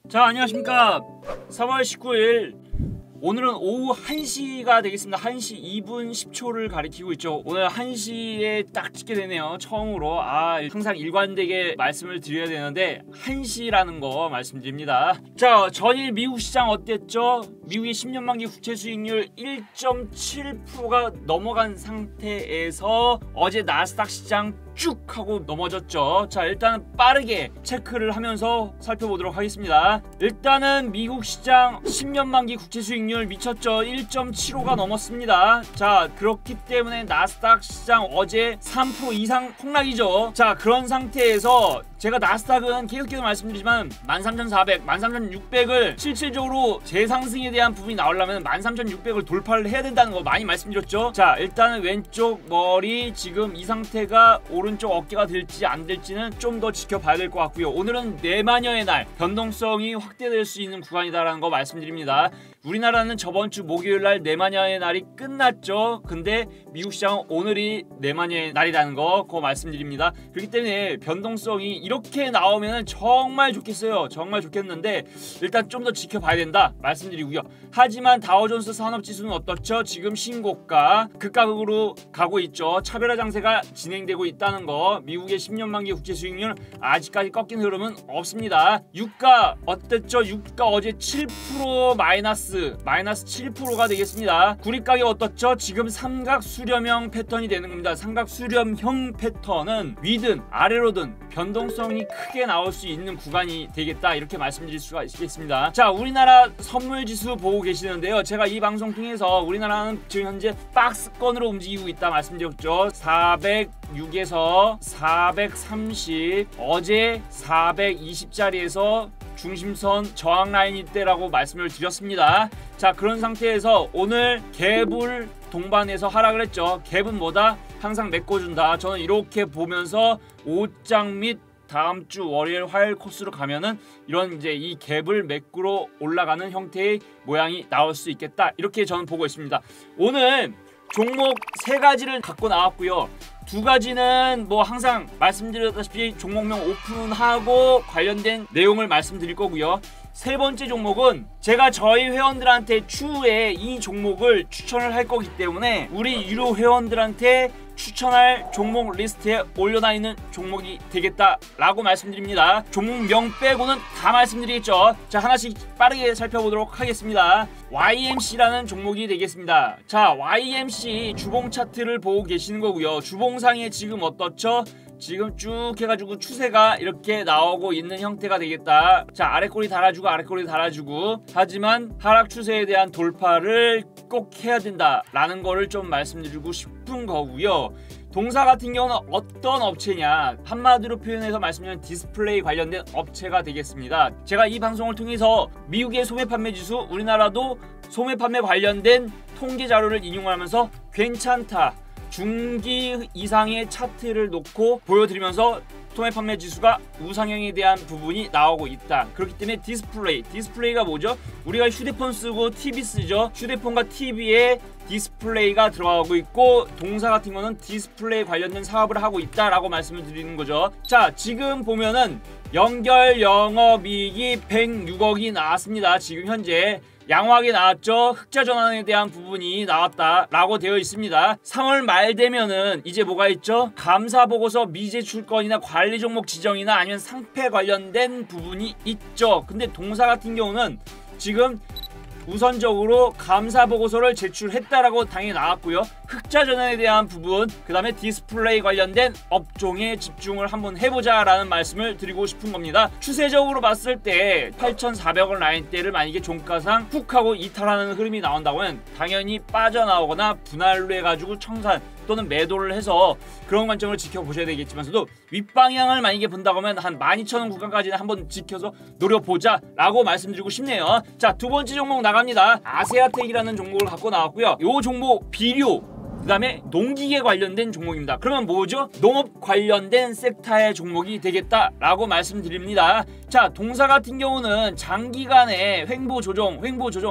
자, 안녕하십니까. 3월 19일 오늘은 오후 1시가 되겠습니다. 1시 2분 10초를 가리키고 있죠. 오늘 1시에 딱 찍게 되네요. 처음으로. 항상 일관되게 말씀을 드려야 되는데 1시라는 거 말씀드립니다. 자, 전일 미국 시장 어땠죠? 미국의 10년 만기 국채 수익률 1.7%가 넘어간 상태에서 어제 나스닥 시장 쭉 하고 넘어졌죠. 자, 일단은 빠르게 체크를 하면서 살펴보도록 하겠습니다. 일단은 미국 시장 10년 만기 국채 수익률 미쳤죠. 1.75가 넘었습니다. 자, 그렇기 때문에 나스닥 시장 어제 3% 이상 폭락이죠. 자, 그런 상태에서 제가 나스닥은 계속해서 말씀드리지만 13,400, 13,600을 실질적으로 재상승에 대한 부분이 나오려면 13,600을 돌파를 해야 된다는 거 많이 말씀드렸죠. 자, 일단은 왼쪽 머리 지금 이 상태가 오른쪽 어깨가 될지 안 될지는 좀 더 지켜봐야 될 것 같고요. 오늘은 내마녀의 날, 변동성이 확대될 수 있는 구간이다라는 거 말씀드립니다. 우리나라는 저번 주 목요일 날 내마녀의 날이 끝났죠. 근데 미국 시장은 오늘이 내마녀의 날이라는 거 그거 말씀드립니다. 그렇기 때문에 변동성이 이렇게 나오면 정말 좋겠어요. 정말 좋겠는데 일단 좀 더 지켜봐야 된다 말씀드리고요. 하지만 다우존스 산업지수는 어떻죠? 지금 신고가 극가극으로 가고 있죠. 차별화 장세가 진행되고 있다는 거. 미국의 10년 만기 국채 수익률 아직까지 꺾인 흐름은 없습니다. 유가 어땠죠? 유가 어제 7% 마이너스 7%가 되겠습니다. 구리 가격 어떻죠? 지금 삼각 수렴형 패턴이 되는 겁니다. 삼각 수렴형 패턴은 위든 아래로든 변동성이 크게 나올 수 있는 구간이 되겠다, 이렇게 말씀드릴 수가 있겠습니다. 자, 우리나라 선물지수 보고 계시는데요. 제가 이 방송 통해서 우리나라는 지금 현재 박스권으로 움직이고 있다 말씀드렸죠. 406에서 430, 어제 420짜리에서 중심선 저항 라인 이때라고 말씀을 드렸습니다. 자, 그런 상태에서 오늘 갭을 동반해서 하락을 했죠. 갭은 뭐다? 항상 메꿔준다. 저는 이렇게 보면서 5장 및 다음 주 월요일 화요일 코스로 가면은 이런 이제 이 갭을 메꾸러 올라가는 형태의 모양이 나올 수 있겠다, 이렇게 저는 보고 있습니다. 오늘 종목 3가지를 갖고 나왔고요. 2가지는 뭐 항상 말씀드렸다시피 종목명 오픈하고 관련된 내용을 말씀드릴 거고요. 3번째 종목은 제가 저희 회원들한테 추후에 이 종목을 추천을 할 거기 때문에 우리 유료 회원들한테 추천할 종목 리스트에 올려놔 있는 종목이 되겠다라고 말씀드립니다. 종목명 빼고는 다 말씀드리겠죠. 자, 하나씩 빠르게 살펴보도록 하겠습니다. YMC라는 종목이 되겠습니다. 자, YMC 주봉 차트를 보고 계시는 거고요. 주봉상에 지금 어떻죠? 지금 쭉 해가지고 추세가 이렇게 나오고 있는 형태가 되겠다. 자, 아래꼬리 달아주고 아래꼬리 달아주고, 하지만 하락 추세에 대한 돌파를 꼭 해야 된다라는 거를 좀 말씀드리고 싶은 거고요. 동사 같은 경우는 어떤 업체냐, 한마디로 표현해서 말씀드리면 디스플레이 관련된 업체가 되겠습니다. 제가 이 방송을 통해서 미국의 소매 판매 지수, 우리나라도 소매 판매 관련된 통계 자료를 인용하면서 괜찮다, 중기 이상의 차트를 놓고 보여드리면서 소매 판매 지수가 우상향에 대한 부분이 나오고 있다. 그렇기 때문에 디스플레이가 뭐죠? 우리가 휴대폰 쓰고 TV 쓰죠. 휴대폰과 TV에 디스플레이가 들어가고 있고, 동사 같은 거는 디스플레이 관련된 사업을 하고 있다라고 말씀을 드리는 거죠. 자, 지금 보면은 연결 영업이익이 106억이 나왔습니다. 지금 현재 양호하게 나왔죠. 흑자 전환에 대한 부분이 나왔다라고 되어 있습니다. 3월 말 되면은 이제 뭐가 있죠? 감사 보고서 미제출건이나 관리 종목 지정이나 아니면 상패 관련된 부분이 있죠. 근데 동사 같은 경우는 지금 우선적으로 감사 보고서를 제출했다라고 당연히 나왔고요. 흑자 전환에 대한 부분, 그 다음에 디스플레이 관련된 업종에 집중을 한번 해보자라는 말씀을 드리고 싶은 겁니다. 추세적으로 봤을 때 8,400원 라인대를 만약에 종가상 훅 하고 이탈하는 흐름이 나온다면 당연히 빠져나오거나 분할로 해가지고 청산 또는 매도를 해서 그런 관점을 지켜보셔야 되겠지만서도 윗방향을 만약에 본다고 하면 한 12,000원 구간까지는 한번 지켜서 노려보자 라고 말씀드리고 싶네요. 자, 2번째 종목 나갑니다. 아세아텍이라는 종목을 갖고 나왔고요. 요 종목 비료 그 다음에 농기계 관련된 종목입니다. 그러면 뭐죠? 농업 관련된 섹터의 종목이 되겠다라고 말씀드립니다. 자, 동사 같은 경우는 장기간의 횡보 조정,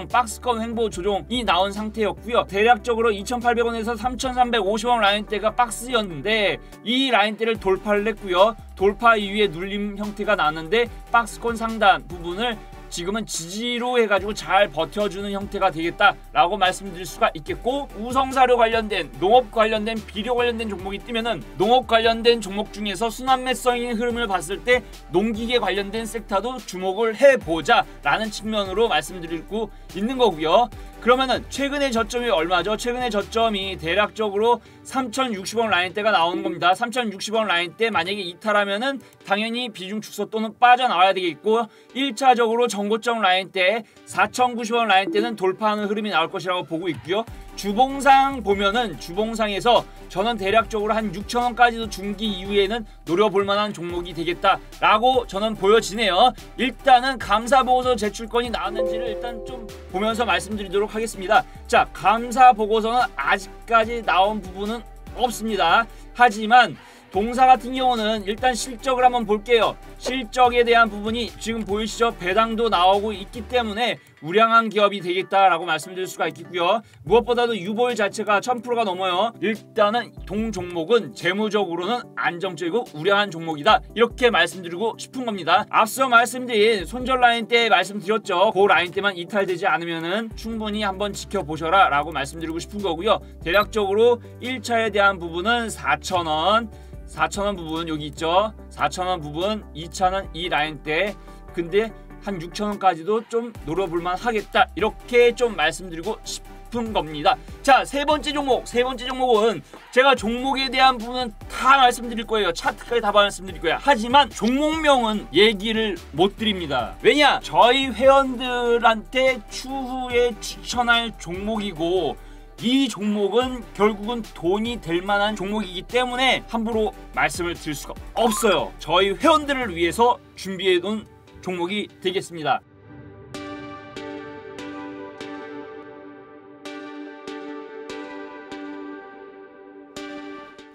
박스권 횡보 조정이 나온 상태였고요. 대략적으로 2,800원에서 3,350원 라인대가 박스였는데 이 라인대를 돌파를 했고요. 돌파 이후에 눌림 형태가 나왔는데 박스권 상단 부분을 지금은 지지로 해가지고 잘 버텨주는 형태가 되겠다라고 말씀드릴 수가 있겠고, 우성사료 관련된, 농업 관련된, 비료 관련된 종목이 뜨면은 농업 관련된 종목 중에서 순환매성인 흐름을 봤을 때 농기계 관련된 섹터도 주목을 해보자 라는 측면으로 말씀드리고 있는 거고요. 그러면은 최근의 저점이 얼마죠? 최근의 저점이 대략적으로 3,060원 라인대가 나오는 겁니다. 3,060원 라인대 만약에 이탈하면은 당연히 비중 축소 또는 빠져나와야 되겠고, 1차적으로 정고점 라인대 4,090원 라인대는 돌파하는 흐름이 나올 것이라고 보고 있고요. 주봉상 보면은 주봉상에서 저는 대략적으로 한 6,000원까지도 중기 이후에는 노려볼 만한 종목이 되겠다라고 저는 보여지네요. 일단은 감사보고서 제출건이 나왔는지를 일단 좀 보면서 말씀드리도록 하겠습니다. 자, 감사보고서는 아직까지 나온 부분은 없습니다. 하지만 동사 같은 경우는 일단 실적을 한번 볼게요. 실적에 대한 부분이 지금 보이시죠? 배당도 나오고 있기 때문에 우량한 기업이 되겠다라고 말씀드릴 수가 있겠고요. 무엇보다도 유보율 자체가 1000%가 넘어요. 일단은 동 종목은 재무적으로는 안정적이고 우량한 종목이다, 이렇게 말씀드리고 싶은 겁니다. 앞서 말씀드린 손절 라인 때 말씀드렸죠. 그 라인 때만 이탈되지 않으면은 충분히 한번 지켜보셔라 라고 말씀드리고 싶은 거고요. 대략적으로 1차에 대한 부분은 4,000원, 4,000원 부분 여기 있죠. 4,000원 부분, 2차는 이 라인 때, 근데 한 6,000원까지도 좀 노려볼만 하겠다, 이렇게 좀 말씀드리고 싶은 겁니다. 자, 세 번째 종목은 제가 종목에 대한 부분은 다 말씀드릴 거예요. 차트까지 다 말씀드릴 거예요. 하지만 종목명은 얘기를 못 드립니다. 왜냐? 저희 회원들한테 추후에 추천할 종목이고, 이 종목은 결국은 돈이 될 만한 종목이기 때문에 함부로 말씀을 드릴 수가 없어요. 저희 회원들을 위해서 준비해 놓은 종목이 되겠습니다.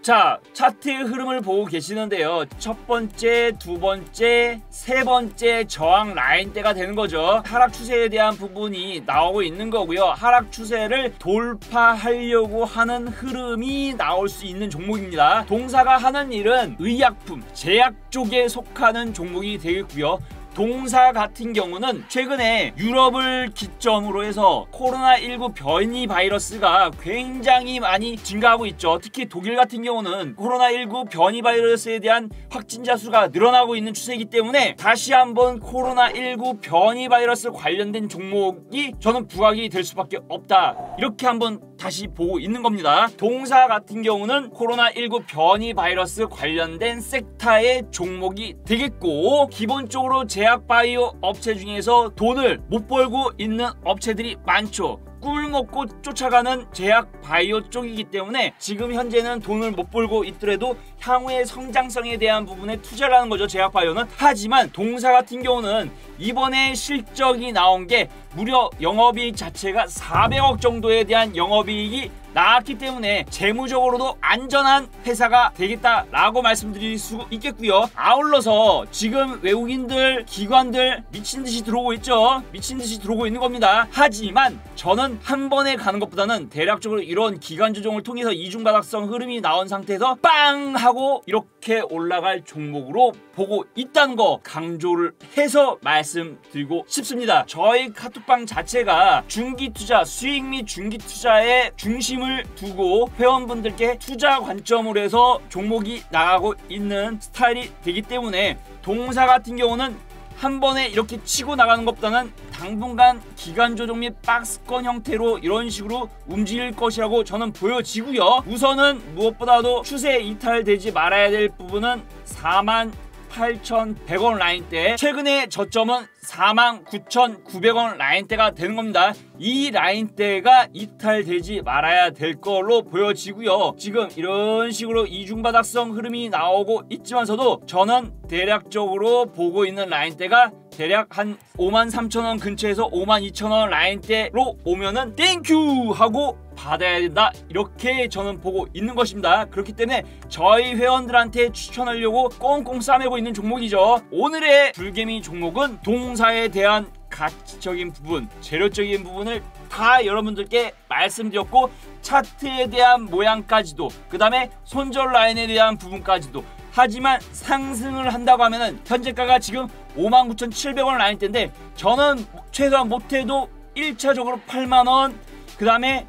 자, 차트의 흐름을 보고 계시는데요. 첫 번째, 두 번째, 세 번째 저항 라인대가 되는 거죠. 하락 추세에 대한 부분이 나오고 있는 거고요. 하락 추세를 돌파하려고 하는 흐름이 나올 수 있는 종목입니다. 동사가 하는 일은 의약품, 제약 쪽에 속하는 종목이 되겠고요. 동사 같은 경우는 최근에 유럽을 기점으로 해서 코로나19 변이 바이러스가 굉장히 많이 증가하고 있죠. 특히 독일 같은 경우는 코로나19 변이 바이러스에 대한 확진자 수가 늘어나고 있는 추세이기 때문에 다시 한번 코로나19 변이 바이러스 관련된 종목이 저는 부각이 될 수밖에 없다, 이렇게 한번 다시 보고 있는 겁니다. 동사 같은 경우는 코로나19 변이 바이러스 관련된 섹터의 종목이 되겠고, 기본적으로 제약바이오 업체 중에서 돈을 못 벌고 있는 업체들이 많죠. 꿈을 먹고 쫓아가는 제약 바이오 쪽이기 때문에 지금 현재는 돈을 못 벌고 있더라도 향후의 성장성에 대한 부분에 투자를 하는 거죠, 제약 바이오는. 하지만 동사 같은 경우는 이번에 실적이 나온 게 무려 영업이익 자체가 400억 정도에 대한 영업이익이 나왔기 때문에 재무적으로도 안전한 회사가 되겠다라고 말씀드릴 수 있겠고요. 아울러서 지금 외국인들, 기관들 미친듯이 들어오고 있죠. 미친듯이 들어오고 있는 겁니다. 하지만 저는 한 번에 가는 것보다는 대략적으로 이런 기간 조정을 통해서 이중바닥성 흐름이 나온 상태에서 빵 하고 이렇게 올라갈 종목으로 보고 있다는 거 강조를 해서 말씀드리고 싶습니다. 저희 카톡방 자체가 중기투자, 수익 및 중기투자에 중심을 두고 회원분들께 투자 관점으로 해서 종목이 나가고 있는 스타일이 되기 때문에 동사 같은 경우는 한 번에 이렇게 치고 나가는 것보다는 당분간 기간 조정 및 박스권 형태로 이런 식으로 움직일 것이라고 저는 보여지고요. 우선은 무엇보다도 추세 이탈되지 말아야 될 부분은 48,100원 라인대, 최근에 저점은 49,900원 라인대가 되는 겁니다. 이 라인대가 이탈되지 말아야 될 걸로 보여지고요. 지금 이런 식으로 이중바닥성 흐름이 나오고 있지만서도 저는 대략적으로 보고 있는 라인대가 대략 한 53,000원 근처에서 52,000원 라인대로 오면은 땡큐 하고 받아야 된다, 이렇게 저는 보고 있는 것입니다. 그렇기 때문에 저희 회원들한테 추천하려고 꽁꽁 싸매고 있는 종목이죠. 오늘의 불개미 종목은 동사에 대한 가치적인 부분, 재료적인 부분을 다 여러분들께 말씀드렸고, 차트에 대한 모양까지도, 그 다음에 손절 라인에 대한 부분까지도. 하지만 상승을 한다고 하면은 현재가가 지금 59,700원 라인대인데, 저는 최소한 못해도 1차적으로 8만원, 그 다음에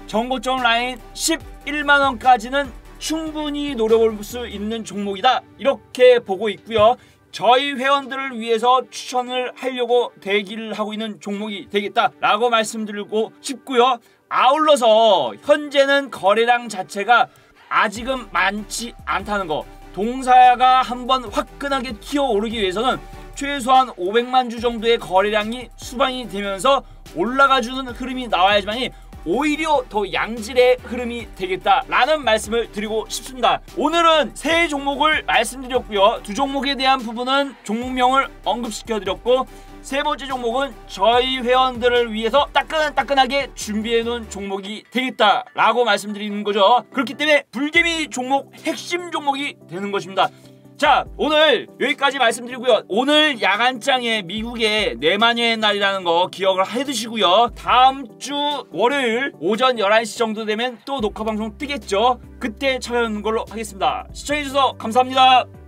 전고점 라인 11만원까지는 충분히 노려볼 수 있는 종목이다, 이렇게 보고 있고요. 저희 회원들을 위해서 추천을 하려고 대기를 하고 있는 종목이 되겠다라고 말씀드리고 싶고요. 아울러서 현재는 거래량 자체가 아직은 많지 않다는 거, 동사가 한번 화끈하게 튀어오르기 위해서는 최소한 500만 주 정도의 거래량이 수반이 되면서 올라가주는 흐름이 나와야지만이 오히려 더 양질의 흐름이 되겠다라는 말씀을 드리고 싶습니다. 오늘은 세 종목을 말씀드렸고요. 두 종목에 대한 부분은 종목명을 언급시켜드렸고, 세 번째 종목은 저희 회원들을 위해서 따끈따끈하게 준비해놓은 종목이 되겠다라고 말씀드리는 거죠. 그렇기 때문에 불개미 종목 핵심 종목이 되는 것입니다. 자, 오늘 여기까지 말씀드리고요. 오늘 야간장에 미국의 내마녀의 날이라는 거 기억을 해두시고요. 다음 주 월요일 오전 11시 정도 되면 또 녹화방송 뜨겠죠. 그때 찾아오는 걸로 하겠습니다. 시청해주셔서 감사합니다.